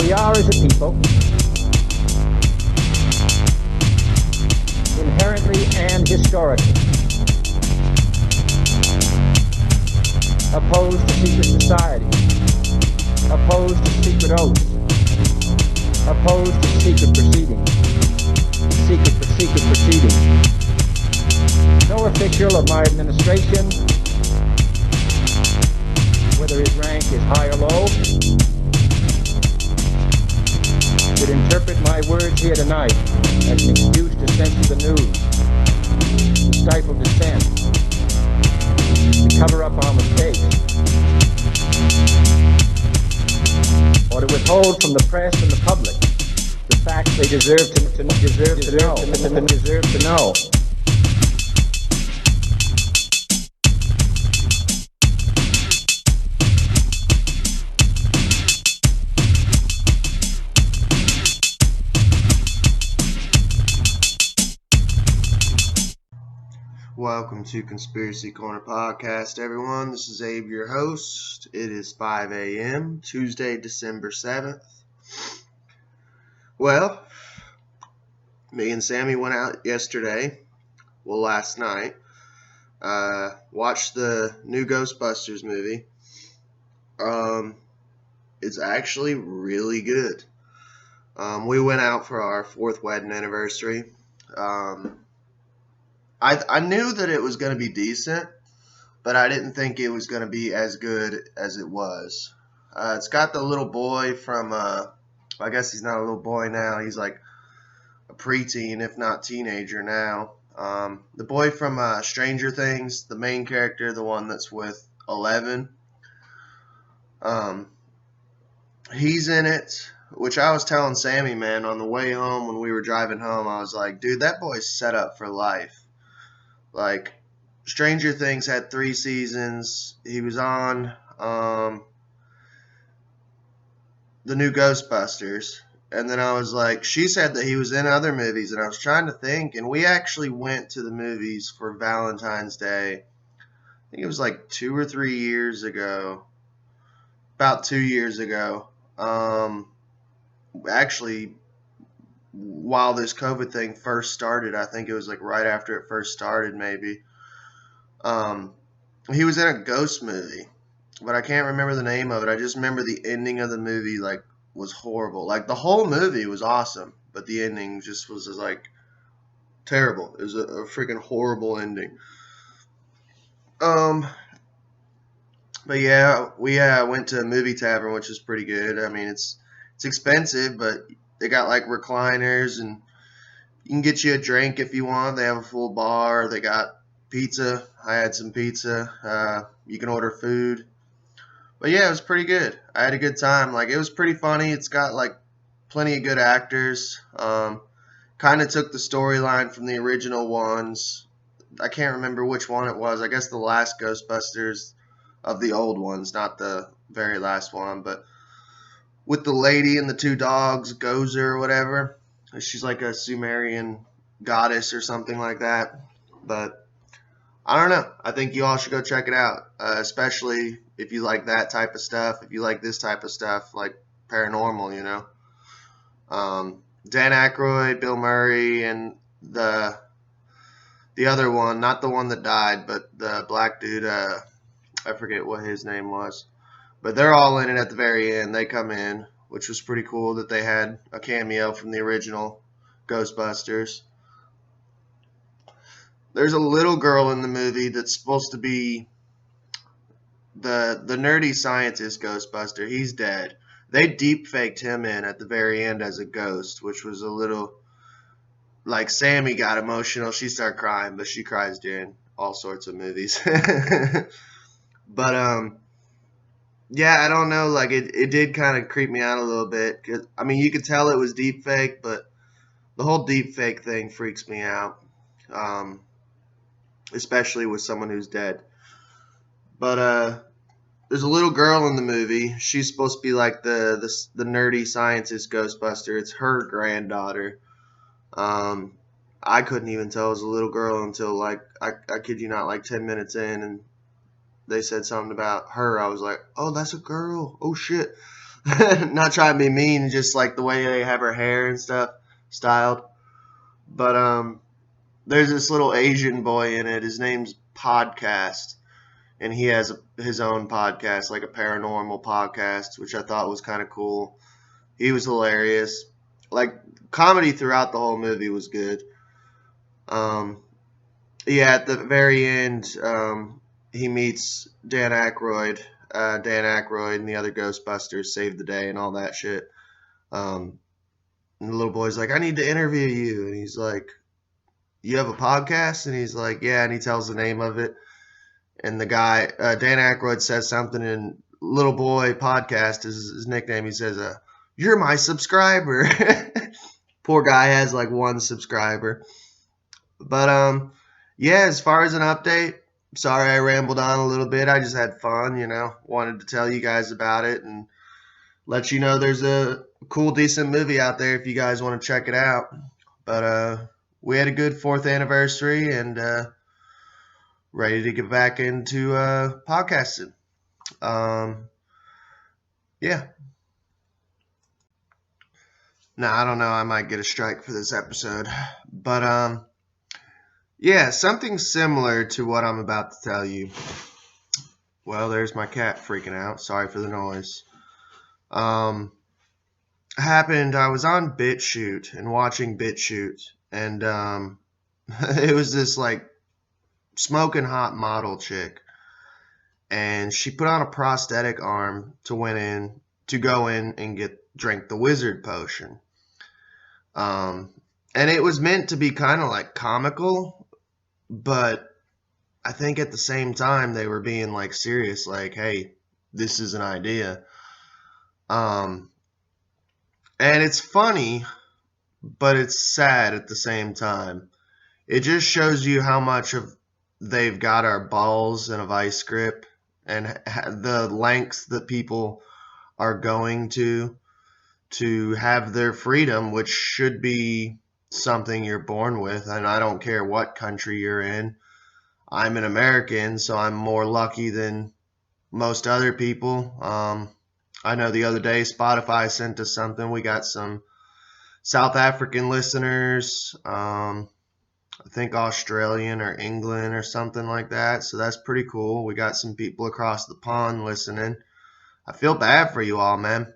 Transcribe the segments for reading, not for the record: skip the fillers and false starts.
We are, as a people, inherently and historically opposed to secret society, opposed to secret oaths, opposed to secret proceedings, secret proceedings. No official of my administration, whether his rank is high or low, should interpret my words here tonight as an excuse to censor the news, to stifle dissent, to cover up our mistakes, or to withhold from the press and the public the facts they deserve to know. Welcome to Conspiracy Corner Podcast, everyone. This is Abe, your host. It is 5 a.m., Tuesday, December 7th. Well, me and Sammy went out last night, watched the new Ghostbusters movie. It's actually really good. We went out for our 4th wedding anniversary. I knew that it was going to be decent, but I didn't think it was going to be as good as it was. It's got the little boy from, I guess he's not a little boy now. He's like a preteen, if not teenager now. The boy from Stranger Things, the main character, the one that's with 11. He's in it, which I was telling Sammy, man, on the way home when we were driving home. I was like, dude, that boy's set up for life. Like, Stranger Things had 3 seasons. He was on the new Ghostbusters. And then I was like, she said that he was in other movies. And I was trying to think. And we actually went to the movies for Valentine's Day. I think it was like 2 or 3 years ago. About 2 years ago. Actually, while this COVID thing first started, I think it was like right after it first started, maybe. He was in a ghost movie, but I can't remember the name of it. I just remember the ending of the movie was horrible. Like, the whole movie was awesome, but the ending just was like terrible. It was a freaking horrible ending. But yeah, we went to a movie tavern, which is pretty good. I mean, it's expensive, but they got like recliners, and you can get you a drink if you want. They have a full bar. They got pizza. I had some pizza. You can order food. But yeah, it was pretty good. I had a good time. Like, it was pretty funny. It's got like plenty of good actors. Kind of took the storyline from the original ones. I can't remember which one it was. I guess the last Ghostbusters of the old ones, not the very last one, but with the lady and the 2 dogs, Gozer or whatever. She's like a Sumerian goddess or something like that. But I don't know. I think you all should go check it out, especially if you like that type of stuff. If you like this type of stuff, like paranormal, you know. Dan Aykroyd, Bill Murray, and the other one, not the one that died, but the black dude, I forget what his name was. But they're all in it at the very end. They come in, which was pretty cool that they had a cameo from the original Ghostbusters. There's a little girl in the movie that's supposed to be the nerdy scientist Ghostbuster. He's dead. They deep-faked him in at the very end as a ghost, which was a little... Like, Sammy got emotional. She started crying, but she cries during all sorts of movies. But, yeah, I don't know, like, it did kind of creep me out a little bit. 'Cause, I mean, you could tell it was deep fake, but the whole deep fake thing freaks me out, especially with someone who's dead. But there's a little girl in the movie. She's supposed to be like the nerdy scientist Ghostbuster. It's her granddaughter. I couldn't even tell it was a little girl until, like, I kid you not, like 10 minutes in, and they said something about her. I was like, oh, that's a girl. Oh, shit. Not trying to be mean, just like the way they have her hair and stuff styled. But there's this little Asian boy in it. His name's Podcast, and he has his own podcast, like a paranormal podcast, which I thought was kind of cool. He was hilarious. Like, comedy throughout the whole movie was good. Um, yeah, at the very end, he meets Dan Aykroyd. Dan Aykroyd and the other Ghostbusters saved the day and all that shit. And the little boy's like, I need to interview you. And he's like, you have a podcast? And he's like, yeah. And he tells the name of it. And the guy, Dan Aykroyd, says something, and Little Boy Podcast is his nickname. He says, you're my subscriber. Poor guy has like one subscriber. But, yeah, as far as an update, sorry I rambled on a little bit. I just had fun, wanted to tell you guys about it and let you know there's a cool, decent movie out there if you guys want to check it out. But we had a good 4th anniversary and ready to get back into podcasting. Yeah. Now, I don't know. I might get a strike for this episode. But, yeah, something similar to what I'm about to tell you. Well, there's my cat freaking out. Sorry for the noise. Happened, I was on BitChute and watching BitChute, and it was this, like, smoking hot model chick, and she put on a prosthetic arm to go in and drink the wizard potion. And it was meant to be kind of like comical, but I think at the same time they were being like serious, like, hey, this is an idea. And it's funny, but it's sad at the same time. It just shows you how much of they've got our balls in a vice grip and the lengths that people are going to have their freedom, which should be something you're born with. And I don't care what country you're in. I'm an American, so I'm more lucky than most other people. I know the other day Spotify sent us something. We got some South African listeners, I think Australian or England or something like that. So that's pretty cool. We got some people across the pond listening. I feel bad for you all, man.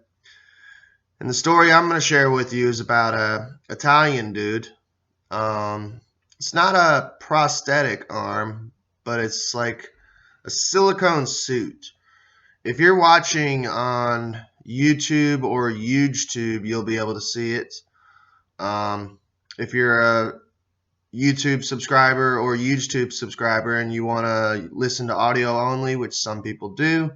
And the story I'm going to share with you is about a Italian dude. It's not a prosthetic arm, but it's like a silicone suit. If you're watching on YouTube or YouTube, you'll be able to see it. If you're a YouTube subscriber or YouTube subscriber and you want to listen to audio only, which some people do,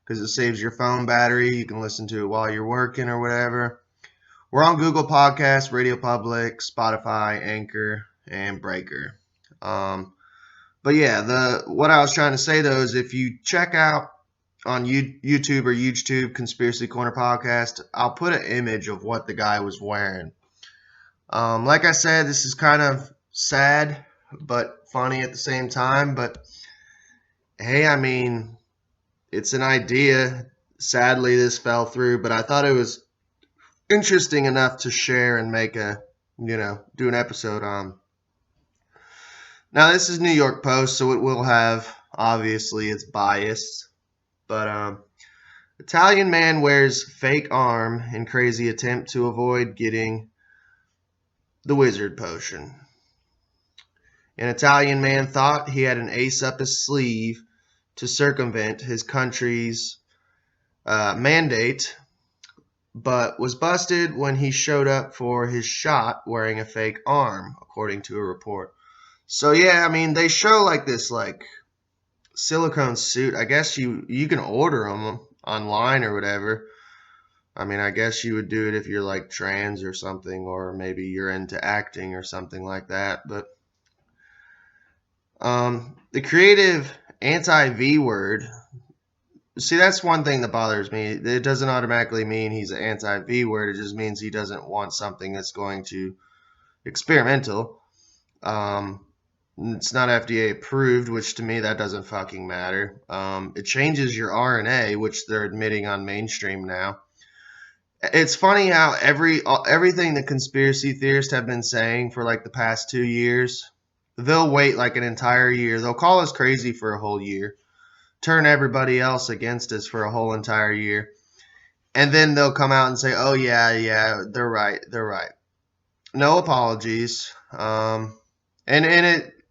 because it saves your phone battery, you can listen to it while you're working or whatever. We're on Google Podcasts, Radio Public, Spotify, Anchor, and Breaker. But yeah, what I was trying to say though is if you check out on YouTube or YouTube Conspiracy Corner Podcast, I'll put an image of what the guy was wearing. Like I said, this is kind of sad but funny at the same time. But hey, I mean, it's an idea. Sadly, this fell through, but I thought it was interesting enough to share and make do an episode on. Now, this is New York Post, so it will have, obviously, it's biased. But Italian man wears fake arm in crazy attempt to avoid getting the wizard potion. An Italian man thought he had an ace up his sleeve to circumvent his country's mandate, but was busted when he showed up for his shot wearing a fake arm, according to a report. So yeah, I mean, they show like this like silicone suit. I guess you can order them online or whatever. I mean, I guess you would do it if you're like trans or something, or maybe you're into acting or something like that. But the creative anti-V word, see, that's one thing that bothers me. It doesn't automatically mean he's an anti-V word. It just means he doesn't want something that's going to experimental. It's not FDA approved, which to me, that doesn't fucking matter. It changes your RNA, which they're admitting on mainstream now. It's funny how everything the conspiracy theorists have been saying for like the past 2 years, they'll wait like an entire year. They'll call us crazy for a whole year, turn everybody else against us for a whole entire year, and then they'll come out and say, "Oh yeah, yeah, they're right, they're right." No apologies. And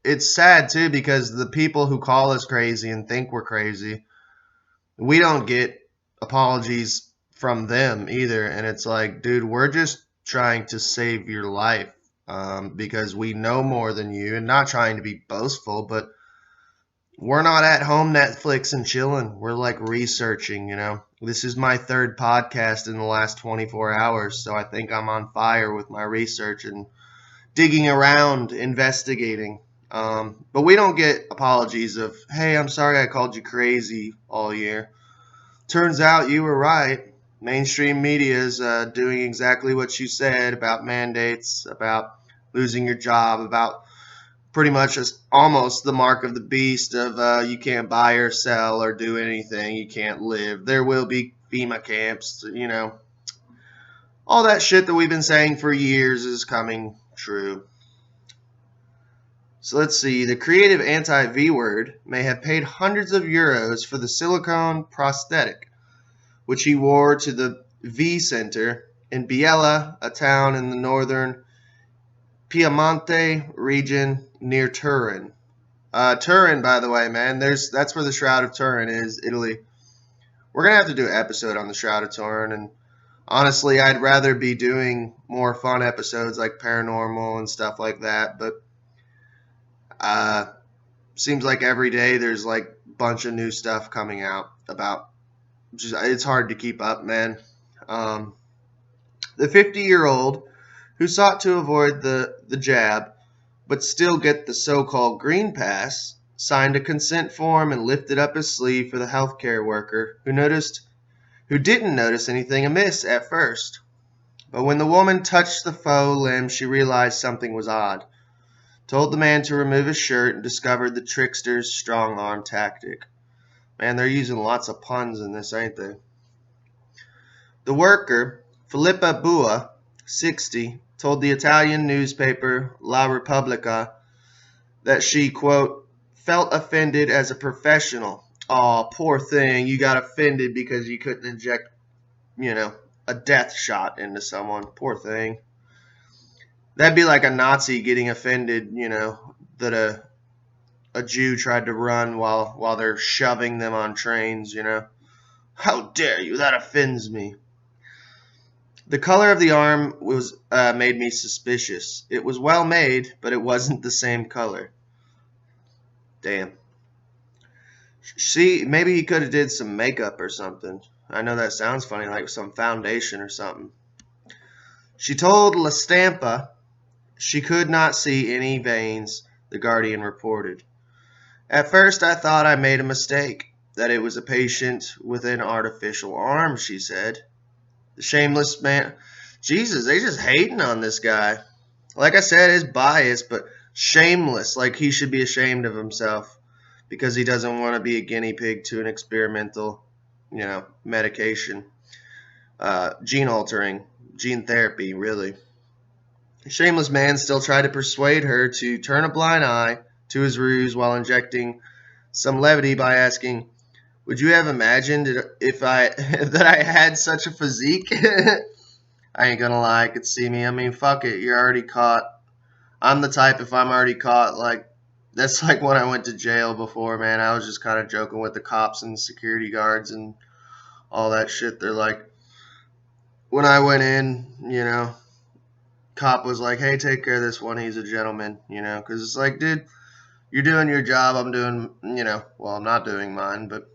it's sad too because the people who call us crazy and think we're crazy, we don't get apologies from them either. And it's like, dude, we're just trying to save your life because we know more than you, and not trying to be boastful, but we're not at home Netflix and chilling. We're like researching, you know. This is my third podcast in the last 24 hours, so I think I'm on fire with my research and digging around, investigating. But we don't get apologies of, hey, I'm sorry I called you crazy all year. Turns out you were right. Mainstream media is doing exactly what you said about mandates, about losing your job, about pretty much just almost the mark of the beast of you can't buy or sell or do anything. You can't live. There will be FEMA camps, you know. All that shit that we've been saying for years is coming true. So let's see. The creative anti-V word may have paid hundreds of euros for the silicone prosthetic, which he wore to the V Center in Biella, a town in the northern Piemonte region near Turin. Turin, by the way, man, that's where the Shroud of Turin is, Italy. We're gonna have to do an episode on the Shroud of Turin, and honestly, I'd rather be doing more fun episodes like paranormal and stuff like that. But seems like every day there's like a bunch of new stuff coming out about. It's hard to keep up, man. The 50-year-old who sought to avoid the jab but still get the so-called green pass, signed a consent form and lifted up his sleeve for the healthcare worker who didn't notice anything amiss at first. But when the woman touched the faux limb, she realized something was odd. Told the man to remove his shirt and discovered the trickster's strong arm tactic. Man, they're using lots of puns in this, ain't they? The worker, Filippa Bua, 60, told the Italian newspaper La Repubblica that she, quote, felt offended as a professional. Aw, poor thing, you got offended because you couldn't inject, a death shot into someone. Poor thing. That'd be like a Nazi getting offended, that a Jew tried to run while they're shoving them on trains, How dare you? That offends me. The color of the arm was made me suspicious. It was well made, but it wasn't the same color. Damn. See, maybe he could have did some makeup or something. I know that sounds funny, like some foundation or something. She told La Stampa she could not see any veins, the Guardian reported. At first I thought I made a mistake, that it was a patient with an artificial arm, she said. The shameless man. Jesus, they just hating on this guy. Like I said, it's biased, but shameless, like he should be ashamed of himself because he doesn't want to be a guinea pig to an experimental, medication. Gene altering, gene therapy, really. The shameless man still tried to persuade her to turn a blind eye to his ruse while injecting some levity by asking, would you have imagined if that I had such a physique? I ain't gonna lie, I could see me. I mean, fuck it, you're already caught. I'm the type, if I'm already caught, like, that's like when I went to jail before, man. I was just kind of joking with the cops and the security guards and all that shit. They're like, when I went in, cop was like, hey, take care of this one, he's a gentleman, because it's like, dude, you're doing your job, I'm doing, well, I'm not doing mine, but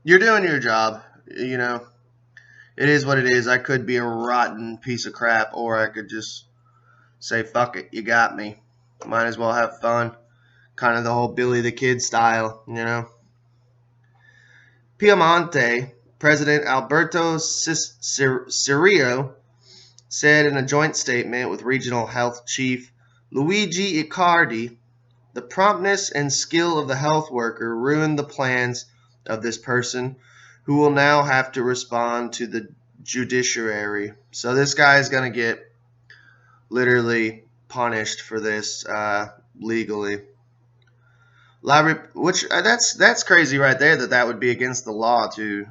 you're doing your job, It is what it is. I could be a rotten piece of crap, or I could just say, fuck it, you got me. Might as well have fun. Kind of the whole Billy the Kid style, Piemonte President Alberto Cirio said in a joint statement with Regional Health Chief Luigi Icardi, the promptness and skill of the health worker ruined the plans of this person who will now have to respond to the judiciary. So this guy is going to get literally punished for this legally. Which that's crazy right there that would be against the law too.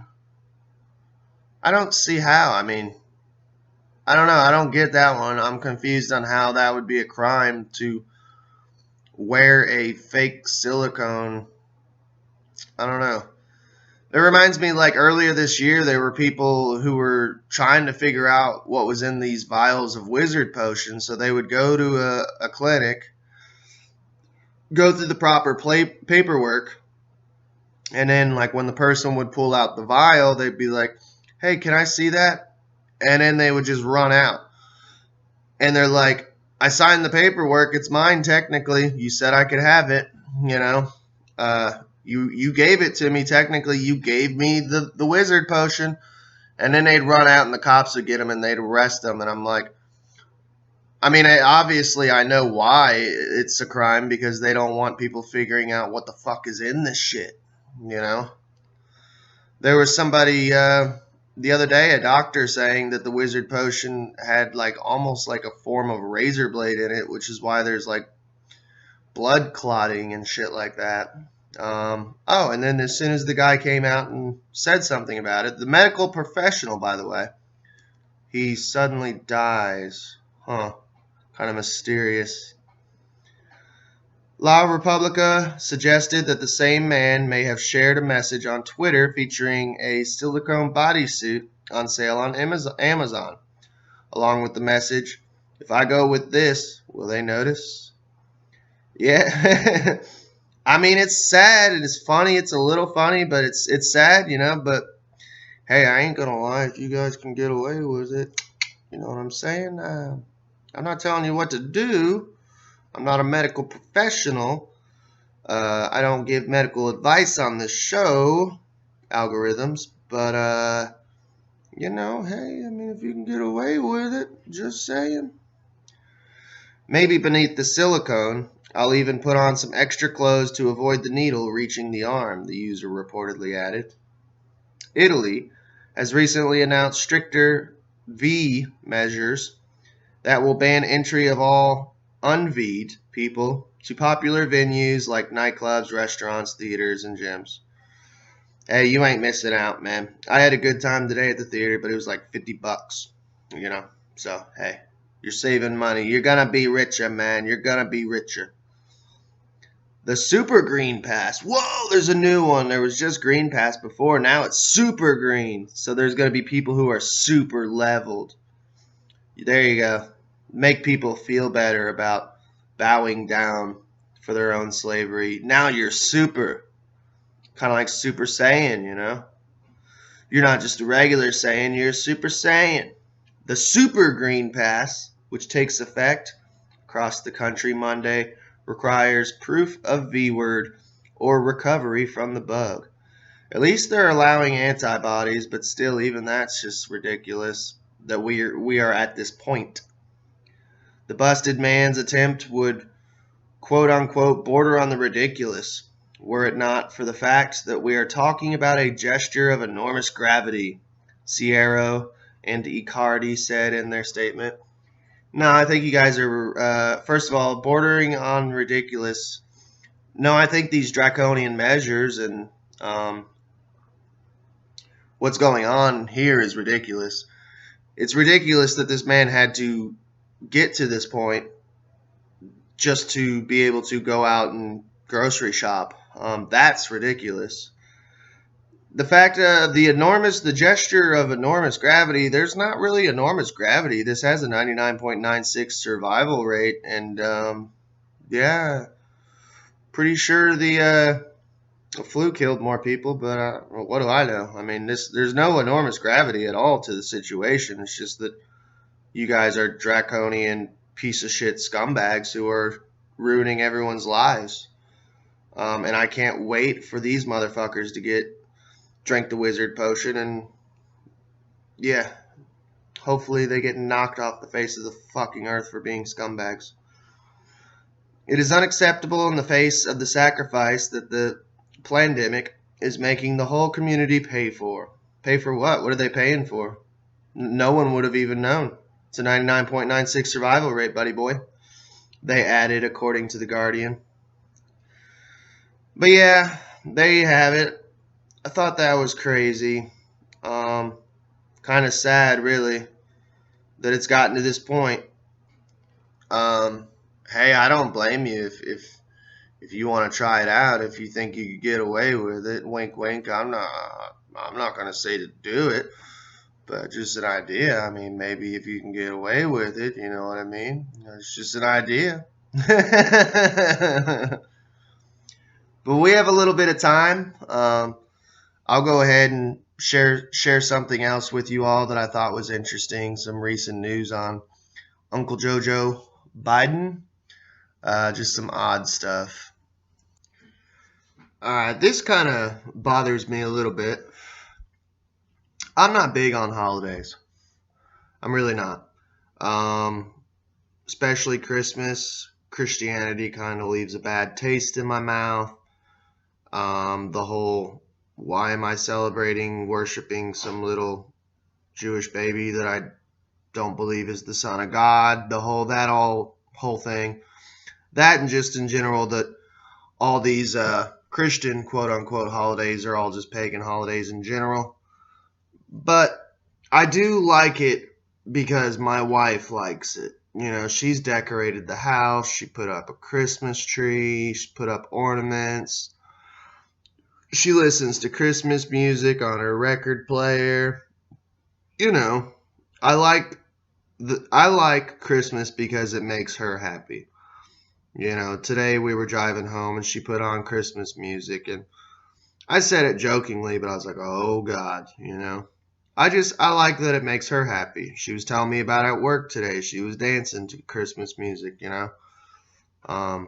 I don't see how. I mean, I don't know. I don't get that one. I'm confused on how that would be a crime to wear a fake silicone. I don't know. It reminds me, like earlier this year, there were people who were trying to figure out what was in these vials of wizard potions. So they would go to a clinic, go through the proper paperwork, and then, like, when the person would pull out the vial, they'd be like, "Hey, can I see that?" And then they would just run out. And they're like, "I signed the paperwork. It's mine technically. You said I could have it. You know, you gave it to me technically. You gave me the wizard potion." And then they'd run out and the cops would get them and they'd arrest them. And I'm like, I mean, obviously I know why it's a crime, because they don't want people figuring out what the fuck is in this shit. You know, there was somebody the other day, a doctor, saying that the wizard potion had like almost like a form of razor blade in it, which is why there's like blood clotting and shit like that. Oh, and then as soon as the guy came out and said something about it, the medical professional, by the way, he suddenly dies. Huh. Kind of mysterious. La Repubblica suggested that the same man may have shared a message on Twitter featuring a silicone bodysuit on sale on Amazon, along with the message, "If I go with this, will they notice?" Yeah. I mean, it's sad and it's funny. It's a little funny, but it's sad, you know. But hey, I ain't gonna lie. If you guys can get away with it, you know what I'm saying? I'm not telling you what to do. I'm not a medical professional. I don't give medical advice on this show, algorithms. But you know, hey, I mean, if you can get away with it, just saying. Maybe beneath the silicone, I'll even put on some extra clothes to avoid the needle reaching the arm, the user reportedly added. Italy has recently announced stricter V measures that will ban entry of all unV'd people to popular venues like nightclubs, restaurants, theaters, and gyms. Hey, you ain't missing out, man. I had a good time today at the theater, but it was like $50, you know? So, hey, you're saving money. You're gonna be richer, man. You're gonna be richer. The Super Green Pass. Whoa, there's a new one. There was just Green Pass before. Now it's Super Green. So there's going to be people who are super leveled. There you go. Make people feel better about bowing down for their own slavery. Now you're super. Kind of like Super Saiyan, you know? You're not just a regular Saiyan, you're a Super Saiyan. The Super Green Pass, which takes effect across the country Monday, requires proof of V-word or recovery from the bug. At least they're allowing antibodies, but still, even that's just ridiculous that we are at this point. The busted man's attempt would, quote unquote, border on the ridiculous, were it not for the fact that we are talking about a gesture of enormous gravity, Sierra and Icardi said in their statement. No, I think you guys are, first of all, bordering on ridiculous. No, I think these draconian measures and what's going on here is ridiculous. It's ridiculous that this man had to get to this point just to be able to go out and grocery shop. That's ridiculous. The fact of the gesture of enormous gravity, there's not really enormous gravity. This has a 99.96 survival rate, and yeah, pretty sure the flu killed more people, but what do I know? I mean, there's no enormous gravity at all to the situation. It's just that you guys are draconian piece of shit scumbags who are ruining everyone's lives. And I can't wait for these motherfuckers to drink the wizard potion, and yeah, hopefully they get knocked off the face of the fucking earth for being scumbags. It is unacceptable in the face of the sacrifice that the pandemic is making the whole community pay for. Pay for what? What are they paying for? no one would have even known. It's a 99.96 survival rate, buddy boy. They added, according to The Guardian. But yeah, there you have it. I thought that was crazy. Kind of sad, really, that it's gotten to this point. Hey, I don't blame you if you want to try it out. If you think you could get away with it, wink, wink. I'm not gonna say to do it, but just an idea. I mean, maybe if you can get away with it, you know what I mean? It's just an idea. But we have a little bit of time. I'll go ahead and share something else with you all that I thought was interesting. Some recent news on Uncle Jojo Biden. Just some odd stuff. All right, this kind of bothers me a little bit. I'm not big on holidays. I'm really not. Especially Christmas. Christianity kind of leaves a bad taste in my mouth. The whole, why am I celebrating, worshiping some little Jewish baby that I don't believe is the son of God? That whole thing. That, and just in general, that all these Christian quote unquote holidays are all just pagan holidays in general. But I do like it because my wife likes it. You know, she's decorated the house. She put up a Christmas tree. She put up ornaments. She listens to Christmas music on her record player. You know, I like Christmas because it makes her happy. You know, today we were driving home and she put on Christmas music, and I said it jokingly, but I was like, oh God, you know. I like that it makes her happy. She was telling me about it at work today. She was dancing to Christmas music, you know. I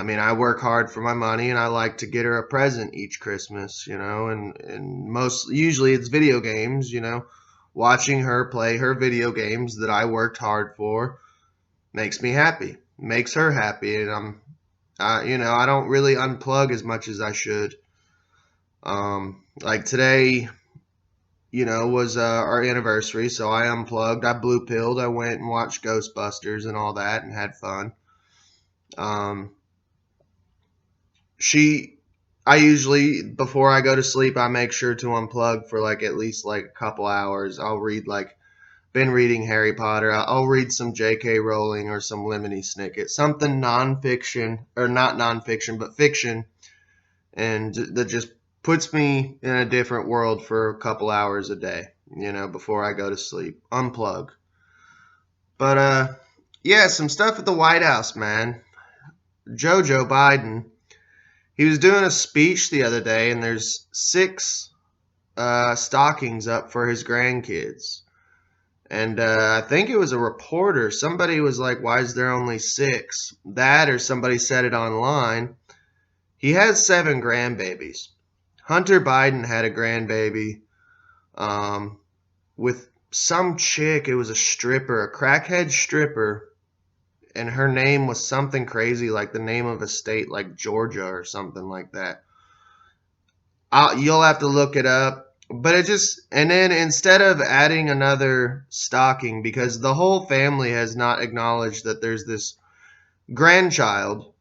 mean, I work hard for my money, and I like to get her a present each Christmas, you know, and usually it's video games, you know. Watching her play her video games that I worked hard for makes me happy, makes her happy, and you know, I don't really unplug as much as I should. Like today, you know, was our anniversary, so I unplugged. I blue pilled. I went and watched Ghostbusters and all that, and had fun. I usually, before I go to sleep, I make sure to unplug for like at least like a couple hours. I'll read, like, been reading Harry Potter. I'll read some J.K. Rowling or some Lemony Snicket, something nonfiction, or not nonfiction, but fiction, and that just puts me in a different world for a couple hours a day, you know, before I go to sleep. Unplug. But yeah, some stuff at the White House, man. Jojo Biden, he was doing a speech the other day, and there's 6 stockings up for his grandkids. And I think it was a reporter. Somebody was like, why is there only 6? That, or somebody said it online. He has 7 grandbabies. Hunter Biden had a grandbaby with some chick. It was a stripper, a crackhead stripper. And her name was something crazy, like the name of a state, like Georgia or something like that. You'll have to look it up. But and then instead of adding another stocking, because the whole family has not acknowledged that there's this grandchild,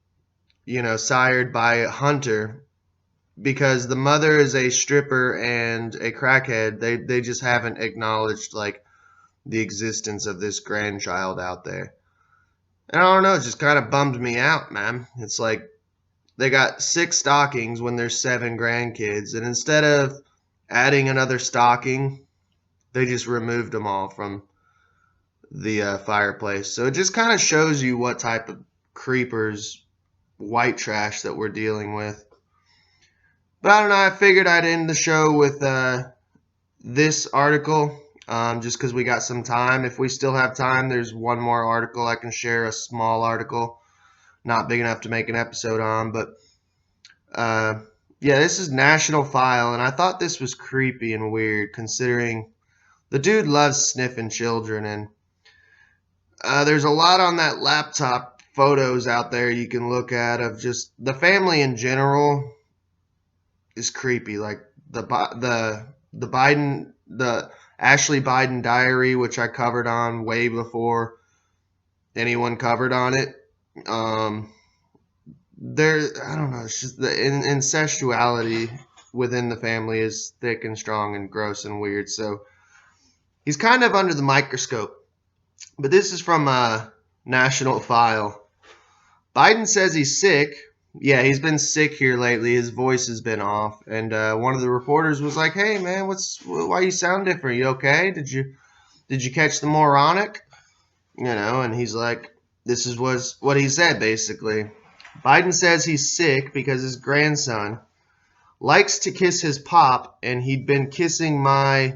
you know, sired by Hunter, because the mother is a stripper and a crackhead. They just haven't acknowledged, like, the existence of this grandchild out there. And I don't know, it just kind of bummed me out, man. It's like they got 6 stockings when there's 7 grandkids, and instead of adding another stocking, they just removed them all from the fireplace. So it just kind of shows you what type of creepers, white trash that we're dealing with. But I don't know, I figured I'd end the show with this article, just because we got some time. If we still have time, there's one more article I can share, a small article, not big enough to make an episode on. But yeah, this is National File, and I thought this was creepy and weird, considering the dude loves sniffing children, and there's a lot on that laptop, photos out there you can look at of just the family in general is creepy. Like the Biden, Ashley Biden Diary, which I covered on way before anyone covered on it. I don't know, it's just the incestuality within the family is thick and strong and gross and weird. So he's kind of under the microscope. But this is from National File. Biden says he's sick. Yeah, he's been sick here lately. His voice has been off. And one of the reporters was like, "Hey, man, why you sound different? You okay? Did you catch the moronic?" And he's like, this was what he said, basically. Biden says he's sick because his grandson likes to kiss his pop, and he'd been kissing my,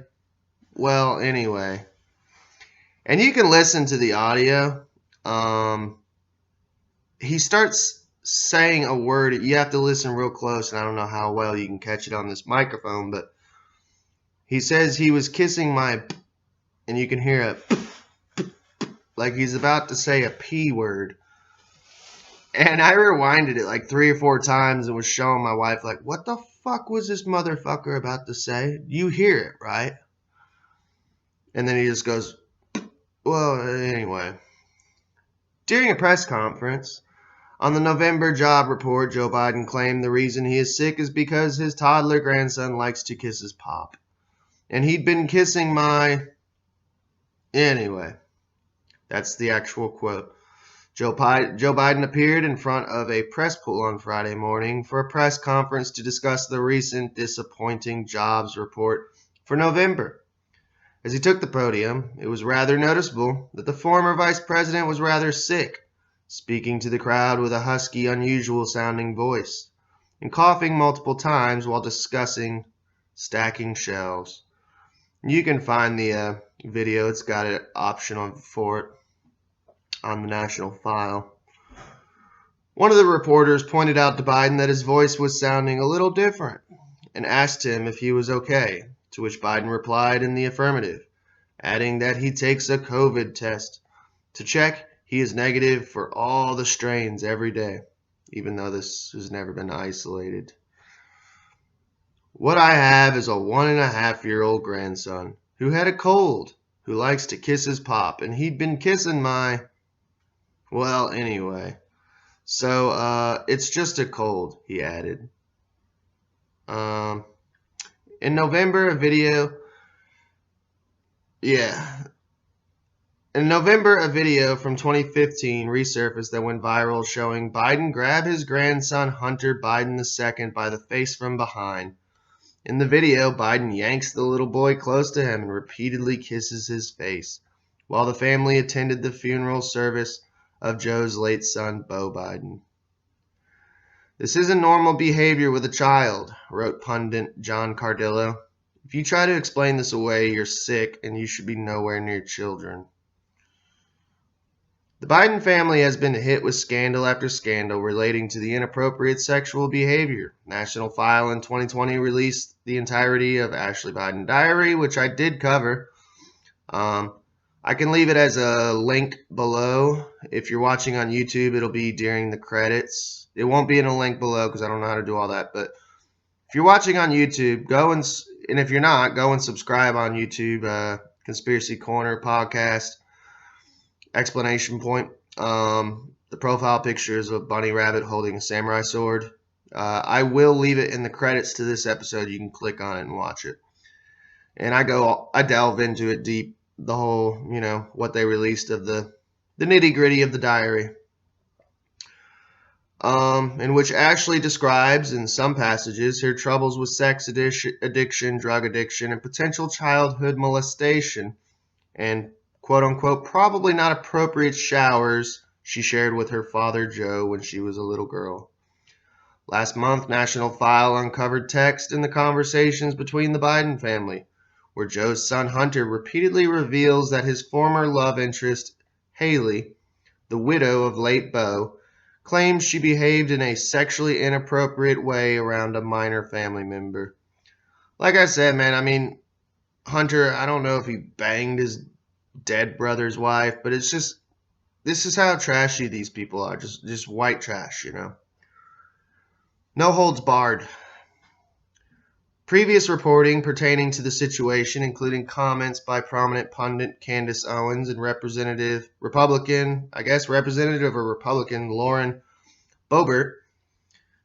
well, anyway. And you can listen to the audio. He starts saying a word. You have to listen real close, and I don't know how well you can catch it on this microphone, but he says he was kissing my, and you can hear a, like he's about to say a P word. And I rewinded it like 3 or 4 times and was showing my wife, like, what the fuck was this motherfucker about to say? You hear it, right? And then he just goes, well, anyway. During a press conference on the November job report, Joe Biden claimed the reason he is sick is because his toddler grandson likes to kiss his pop. And he'd been kissing my... Anyway, that's the actual quote. Joe Biden appeared in front of a press pool on Friday morning for a press conference to discuss the recent disappointing jobs report for November. As he took the podium, it was rather noticeable that the former vice president was rather sick, speaking to the crowd with a husky, unusual-sounding voice, and coughing multiple times while discussing stacking shelves. You can find the video. It's got an option for it on the National File. One of the reporters pointed out to Biden that his voice was sounding a little different and asked him if he was okay, to which Biden replied in the affirmative, adding that he takes a COVID test to check he is negative for all the strains every day, even though this has never been isolated. What I have is a 1.5-year-old grandson who had a cold, who likes to kiss his pop, and he'd been kissing my... Well, anyway. So, it's just a cold, he added. In November, a video... In November, a video from 2015 resurfaced that went viral showing Biden grab his grandson Hunter Biden II by the face from behind. In the video, Biden yanks the little boy close to him and repeatedly kisses his face, while the family attended the funeral service of Joe's late son, Beau Biden. This isn't normal behavior with a child, wrote pundit John Cardillo. If you try to explain this away, you're sick and you should be nowhere near children. The Biden family has been hit with scandal after scandal relating to the inappropriate sexual behavior. National File in 2020 released the entirety of Ashley Biden Diary, which I did cover. I can leave it as a link below. If you're watching on YouTube, it'll be during the credits. It won't be in a link below because I don't know how to do all that. But if you're watching on YouTube, and if you're not, go and subscribe on YouTube. Conspiracy Corner podcast. Explanation point. The profile picture is a bunny rabbit holding a samurai sword. I will leave it in the credits to this episode. You can click on it and watch it. And I delve into it deep. The whole, what they released of the nitty-gritty of the diary. In which Ashley describes, in some passages, her troubles with sex addiction, drug addiction, and potential childhood molestation, and quote-unquote probably not appropriate showers she shared with her father Joe when she was a little girl. Last month, National File uncovered text in the conversations between the Biden family, where Joe's son Hunter repeatedly reveals that his former love interest, Haley, the widow of late Beau, claims she behaved in a sexually inappropriate way around a minor family member. Like I said, man, Hunter, I don't know if he banged his dead brother's wife, but it's just, this is how trashy these people are. Just white trash, No holds barred. previous reporting pertaining to the situation, including comments by prominent pundit Candace Owens and representative or Republican Lauren Boebert,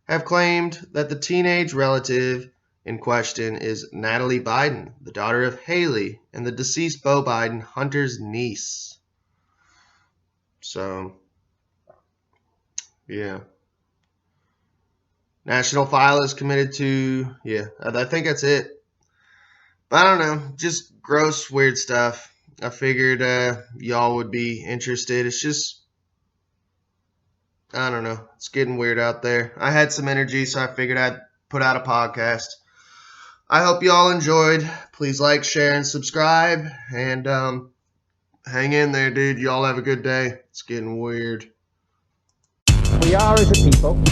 have claimed that the teenage relative in question is Natalie Biden, the daughter of Haley and the deceased Beau Biden, Hunter's niece. So, yeah. National File is committed to, I think that's it. But I don't know, just gross, weird stuff. I figured y'all would be interested. It's just, I don't know, it's getting weird out there. I had some energy, so I figured I'd put out a podcast. I hope y'all enjoyed. Please like, share, and subscribe. And hang in there, dude. Y'all have a good day. It's getting weird. We are, as a people,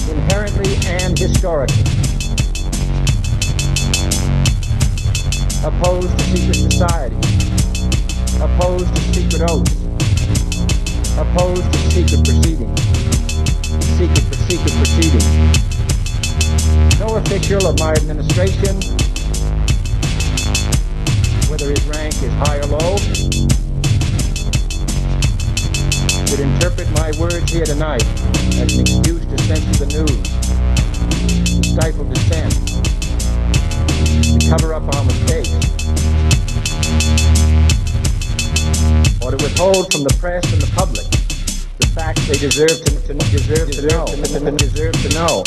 inherently and historically opposed to secret society, opposed to secret oaths, opposed to secret proceedings, secret proceedings. No official of my administration, whether his rank is high or low, would interpret my words here tonight as an excuse to censor the news, to stifle dissent, to cover up our mistakes, or to withhold from the press and the public the facts they deserve to know.